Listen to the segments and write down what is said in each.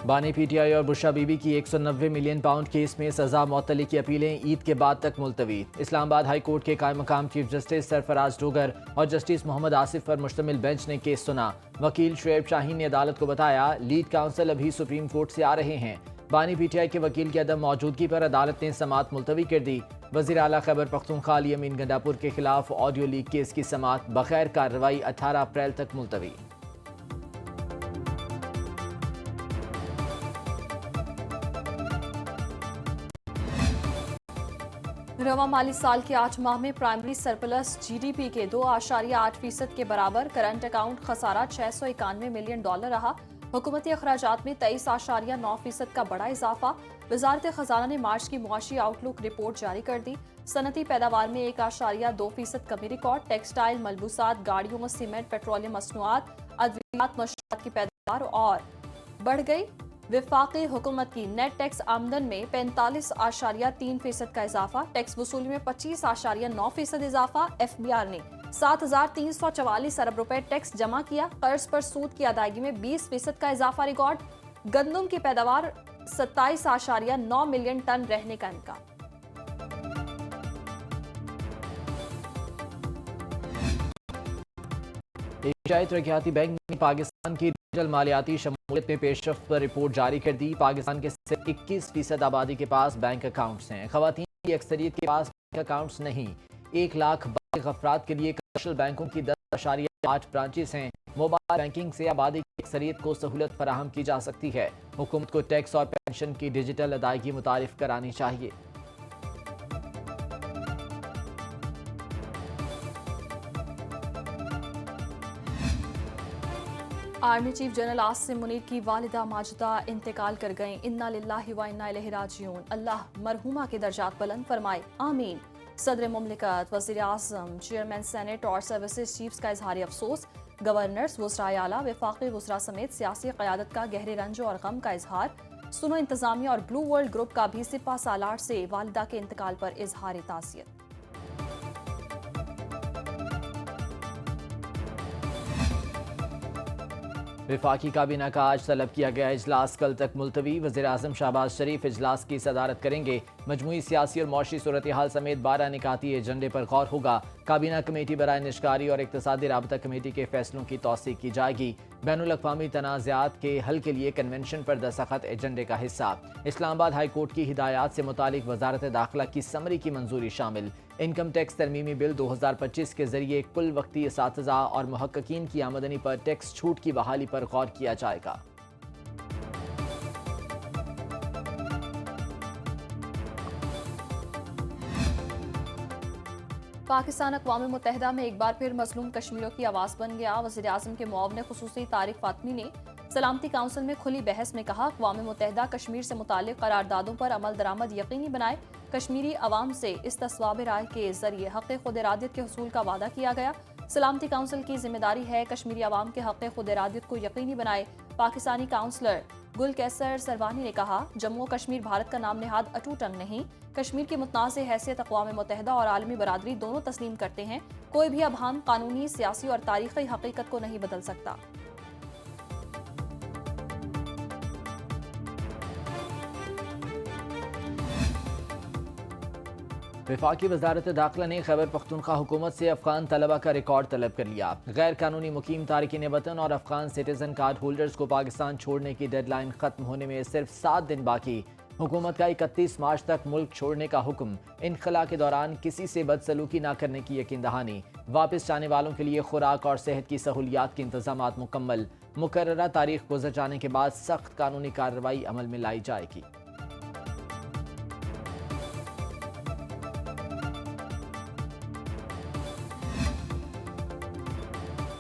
बानी पीटीआई और बुशरा बीबी की 190 मिलियन पाउंड केस में सजा मुअत्तली की अपीलें ईद के बाद तक मुलतवी। इस्लामाबाद हाई कोर्ट के कायम मकाम चीफ जस्टिस सरफराज डोगर और जस्टिस मोहम्मद आसिफ पर मुश्तमिल बेंच ने केस सुना। वकील शुएब शाहीन ने अदालत को बताया, लीड काउंसिल अभी सुप्रीम कोर्ट से आ रहे हैं। बानी पीटीआई के वकील की अदम मौजूदगी पर अदालत ने समाअत मुलतवी कर दी। वज़ीर आला खैबर पख्तूनख्वा अली अमीन गंडापुर के खिलाफ ऑडियो लीक केस की समाअत बगैर कार्रवाई 18 अप्रैल तक मुलतवी। रवा माली साल के 8 माह में प्राइमरी सरप्लस जीडीपी के 2.8% के बराबर, करंट अकाउंट खसारा $691 मिलियन रहा। हुकूमती अखराजात में 23.9% का बड़ा इजाफा। वजारत खजाना ने मार्च की मुआशी आउटलुक रिपोर्ट जारी कर दी। सनती पैदावार में 1.2% कमी रिकॉर्ड। टेक्सटाइल, मलबूसात, गाड़ियों, सीमेंट, पेट्रोलियम मसनूआत, अद्वियात, मशरूबात की पैदावार और बढ़ गई। विफाकी हुकूमत की नेट टैक्स आमदन में 45.3% का इजाफा। टैक्स वसूली में 25.9% इजाफा। FBR ने 7,344 अरब रुपए टैक्स जमा किया। कर्ज पर सूद की अदायगी में 20% का इजाफा रिकॉर्ड। गंदम की पैदावार 27.9 मिलियन टन रहने का इम्कान। एशियाई तरक्याती बैंक ने पाकिस्तान की डिजिटल मालियाती शमूलियत में पेशरफ्त पर रिपोर्ट जारी कर दी। पाकिस्तान के सिर्फ 21% आबादी के पास बैंक अकाउंट्स हैं। खवातीन की अक्सरियत के पास बैंक अकाउंट्स नहीं। 1 लाख बालिग अफराद के लिए कमर्शियल बैंकों की 10.8 ब्रांचेस हैं। मोबाइल बैंकिंग से आबादी की अक्सरियत को सहूलत फराहम की जा सकती है। हुकूमत को टैक्स और पेंशन की डिजिटल अदायगी मुतारिफ करानी चाहिए। Army chief general Asim Munir की वालिदा माजिदा इंतकाल कर गईं। इन्ना लिल्लाहि व इन्ना इलैहि राजिऊन। अल्लाह मरहुमा के दर्जात बुलंद फरमाए, आमीन। सदर मुमलिकत, वज़ीर आज़म, चेयरमैन सेनेट और सर्विसेज चीफ्स का इजहार अफसोस। गवर्नर्स, वज़राए आला, वफाकी वज़रा समेत सियासी क़यादत का गहरे रंज और गम का इजहार। सुनो इंतजामिया और ब्लू वर्ल्ड ग्रुप का भी सिपा सालार से वालिदा के इंतकाल पर इजहार ताज़ियत। वफाकी काबीना का आज तलब किया गया इजलास कल तक मुलतवी। वज़ीर आज़म शहबाज शरीफ इजलास की सदारत करेंगे। मजमूई सियासी और मौशी सूरत हाल समेत 12 निकाती एजेंडे पर गौर होगा। काबीना कमेटी बराए निशकारी और इक़्तिसादी राबता कमेटी के फैसलों की तौसीक की जाएगी। बैनुल अक़वामी तनाज़ात के हल के लिए कन्वेंशन पर दस्तखत एजेंडे का हिस्सा। इस्लामाबाद हाई कोर्ट की हिदायत से मुतालिक वजारत दाखिला की समरी की मंजूरी शामिल। इनकम टैक्स तरमीमी बिल 2025 के जरिए कुल वक्ती असातिज़ा और मुहक्किकीन की आमदनी पर टैक्स छूट की बहाली पर गौर किया जाएगा। पाकिस्तान अक़वाम मुत्तहिदा में एक बार फिर मजलूम कश्मीरियों की आवाज़ बन गया। वज़ीर आज़म के मुआविन ख़ुसूसी तारिक फ़ातमी ने सलामती काउंसिल में खुली बहस में कहा, अक़वाम मुत्तहिदा कश्मीर से मुताल्लिक़ करारदादों पर अमल दरामद यकीनी बनाए। कश्मीरी अवाम से इस्तिस्वाब राय के जरिए हक़ खुद इरादियत के हसूल का वादा किया गया। सलामती काउंसिल की जिम्मेदारी है कश्मीरी अवाम के हक़ खुद इरादियत को यकीनी बनाए। पाकिस्तानी काउंसलर गुल कैसर सरवानी ने कहा, जम्मू कश्मीर भारत का नाम नेहाद अटूट अंग नहीं। कश्मीर की मुतनाज़ हैसियत अक़वाम मुत्तहिदा और आलमी बरादरी दोनों तस्लीम करते हैं। कोई भी अबहाम कानूनी, सियासी और तारीख़ी हकीकत को नहीं बदल सकता। वफाकी वजारत दाखिला ने खैबर पख्तूनख्वा हुकूमत से अफगान तलबा का रिकॉर्ड तलब कर लिया। गैर कानूनी मुकीम तारकीन वतन और अफगान सिटीजन कार्ड होल्डर्स को पाकिस्तान छोड़ने की डेडलाइन खत्म होने में सिर्फ 7 दिन बाकी। हुकूमत का 31 मार्च तक मुल्क छोड़ने का हुक्म। इनखला के दौरान किसी से बदसलूकी न करने की यकीन दहानी। वापस जाने वालों के लिए खुराक और सेहत की सहूलियात के इंतजाम मुकम्मल। मुकर्ररा तारीख गुजर जाने के बाद सख्त कानूनी कार्रवाई अमल में लाई जाएगी।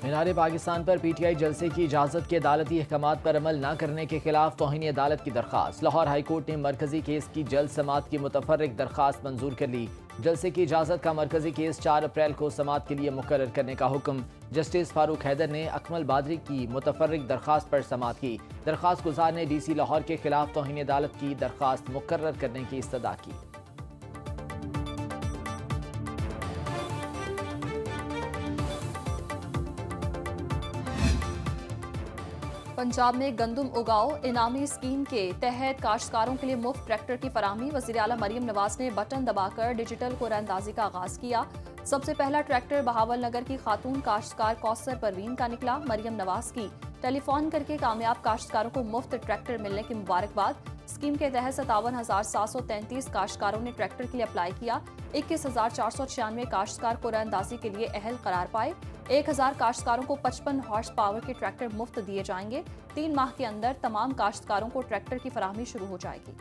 मीनार पाकिस्तान पर पीटीआई जलसे की इजाज़त के अदालती अहकामात पर अमल न करने के खिलाफ तौहीन अदालत की दरख्वास्त। लाहौर हाई कोर्ट ने मरकजी केस की जल्द समात की मुतफर्रिक दरख्वास्त मंजूर कर ली। जलसे की इजाज़त का मरकजी केस 4 अप्रैल को समात के लिए मुकर्रर करने का हुक्म। जस्टिस फारूक हैदर ने अकमल बादरी की मुतफर्रिक दरख्वास्त पर समात की। दरख्वास्त गुजार ने DC लाहौर के खिलाफ तौहीन अदालत की दरख्वास्त मुकर्रर करने की इस्तदा की। पंजाब में गंदुम उगाओ इनामी स्कीम के तहत काश्तकारों के लिए मुफ्त ट्रैक्टर की फराहमी। वज़ीर आला मरियम नवाज ने बटन दबाकर डिजिटल कुरानंदाजी का आगाज किया। सबसे पहला ट्रैक्टर बहावल नगर की खातून काश्तकार कौसर परवीन का निकला। मरियम नवाज की टेलीफोन करके कामयाब काश्तकारों को मुफ्त ट्रैक्टर मिलने की मुबारकबाद। स्कीम के तहत 57,733 काश्तकारों ने ट्रैक्टर के लिए अप्लाई किया। 21,496 काश्तकार कुरानंदाजी के लिए अहल करार पाए। 1,000 काश्तकारों को 55 हॉर्स पावर के ट्रैक्टर मुफ्त दिए जाएंगे। 3 माह के अंदर तमाम काश्तकारों को ट्रैक्टर की फराहमी शुरू हो जाएगी।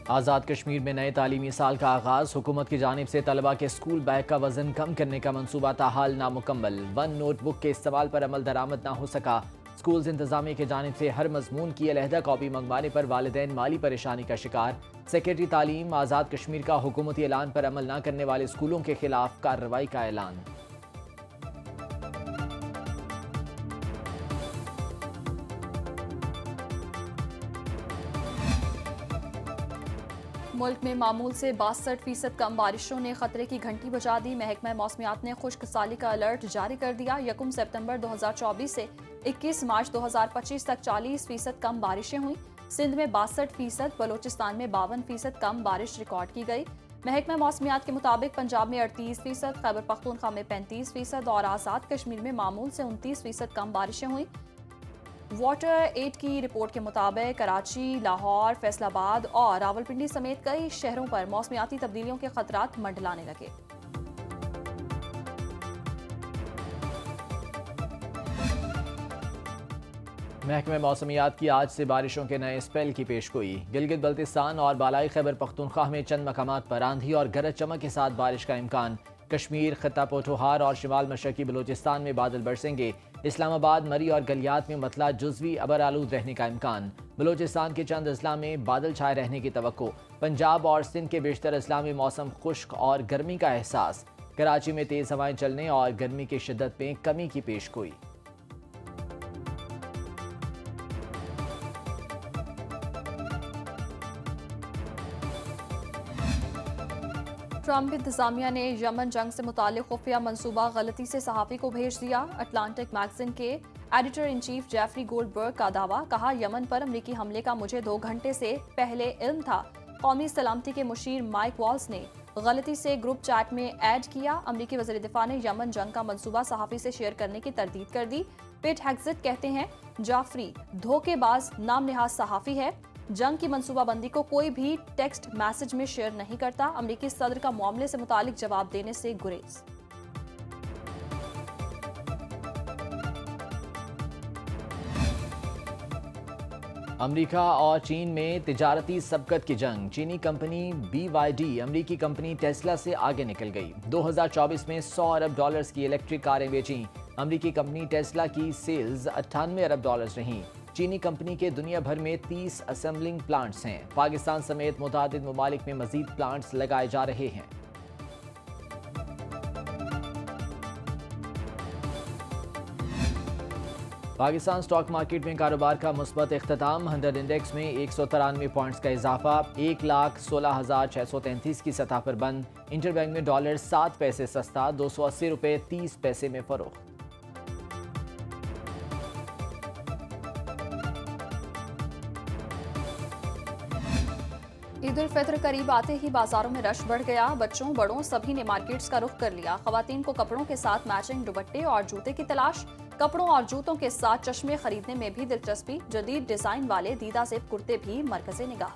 आज़ाद कश्मीर में नए तालीमी साल का आगाज़। हुकूमत की जानिब से तलबा के स्कूल बैग का वजन कम करने का मनसूबा ताहाल नामुकम्मल। 1 नोटबुक के इस्तेमाल पर अमल दरामद ना हो सका। स्कूल्स इंतजामिया की जानिब से हर मजमून की अलहदा कॉपी मंगवाने पर वालिदैन माली परेशानी का शिकार। सेक्रेटरी तालीम आज़ाद कश्मीर का हुकूमती ऐलान पर अमल न करने वाले स्कूलों के खिलाफ कार्रवाई का ऐलान। मुल्क में मामूल से 62% कम बारिशों ने खतरे की घंटी बजा दी। महकमा मौसमियात ने खुश्क साली का अलर्ट जारी कर दिया। 1 सितंबर 2024 से 21 मार्च 2025 तक 40% कम बारिशें हुई। सिंध में 62%, बलोचिस्तान में 52% कम बारिश रिकॉर्ड की गई। महकमा मौसमियात के मुताबिक पंजाब में 38%, खैबर पख्तूनख्वा में 35% और आज़ाद कश्मीर में मामूल से 29% कम बारिशें हुई। वाटर एड की रिपोर्ट के मुताबिक कराची, लाहौर, फैसलाबाद और रावलपिंडी समेत कई शहरों पर मौसमियाती तब्दीलियों के खतरात मंडलाने लगे। महकमे मौसमियात की आज से बारिशों के नए स्पेल की पेशगोई। गिलगित बल्तिस्तान और बालाई खैबर पख्तूनख्वा में चंद मकामात पर आंधी और गरज चमक के साथ बारिश का इम्कान। कश्मीर, खित्ता पोठोहार और शिमाल मशरकी बलूचिस्तान में बादल बरसेंगे। इस्लामाबाद, मरी और गलियात में मतला जुज़वी अबर आलूद रहने का इम्कान। बलूचिस्तान के चंद अजला में बादल छाए रहने की तवक्को। पंजाब और सिंध के बेशतर अजला में मौसम खुश्क और गर्मी का एहसास। कराची में तेज़ हवाएं चलने और गर्मी की शिद्दत में कमी की पेशगोई। ट्रंप इंतजामिया ने यमन जंग से मुतालिक खुफिया मंसूबा गलती से सहाफ़ी को भेज दिया। अटलांटिक मैगजीन के editor in chief Jeffrey Goldberg का दावा। कहा, यमन पर अमरीकी हमले का मुझे 2 घंटे से पहले इल्म था। कौमी सलामती के मुशीर माइक वॉल्स ने गलती से ग्रुप चैट में ऐड किया। अमरीकी वज़ीर दिफा ने यमन जंग का मंसूबा सहाफ़ी से शेयर करने की तरदीद कर दी। पिट हेग्जिट कहते हैं, जाफरी धोखेबाज नाम नेहाज सहाफ़ी है। जंग की मंसूबाबंदी को कोई भी टेक्स्ट मैसेज में शेयर नहीं करता। अमरीकी सदर का मामले से मुतालिक जवाब देने से गुरेज। अमेरिका और चीन में तिजारती सबकत की जंग। चीनी कंपनी BYD अमेरिकी कंपनी टेस्ला से आगे निकल गई। 2024 में $100 अरब की इलेक्ट्रिक कारें बेचीं। अमेरिकी कंपनी टेस्ला की सेल्स $98 अरब रहीं। चीनी कंपनी के दुनिया भर में 30 असेंबलिंग प्लांट्स हैं। पाकिस्तान समेत मुतादिद ममालिक में मजीद प्लांट्स लगाए जा रहे हैं। पाकिस्तान स्टॉक मार्केट में कारोबार का मुस्बत इख्तिताम। 100 इंडेक्स में 193 पॉइंट्स का इजाफा। 1,16,633 की सतह पर बंद। इंटरबैंक में डॉलर 7 पैसे सस्ता, 280 रुपये 30 पैसे में फरोख्त। ईद उल फित्र करीब आते ही बाजारों में रश बढ़ गया। बच्चों बड़ों सभी ने मार्केट्स का रुख कर लिया। खवातीन को कपड़ों के साथ मैचिंग दुपट्टे और जूते की तलाश। कपड़ों और जूतों के साथ चश्मे खरीदने में भी दिलचस्पी। जदीद डिजाइन वाले दीदा ज़ेब कुर्ते भी मरकज़े निगाह।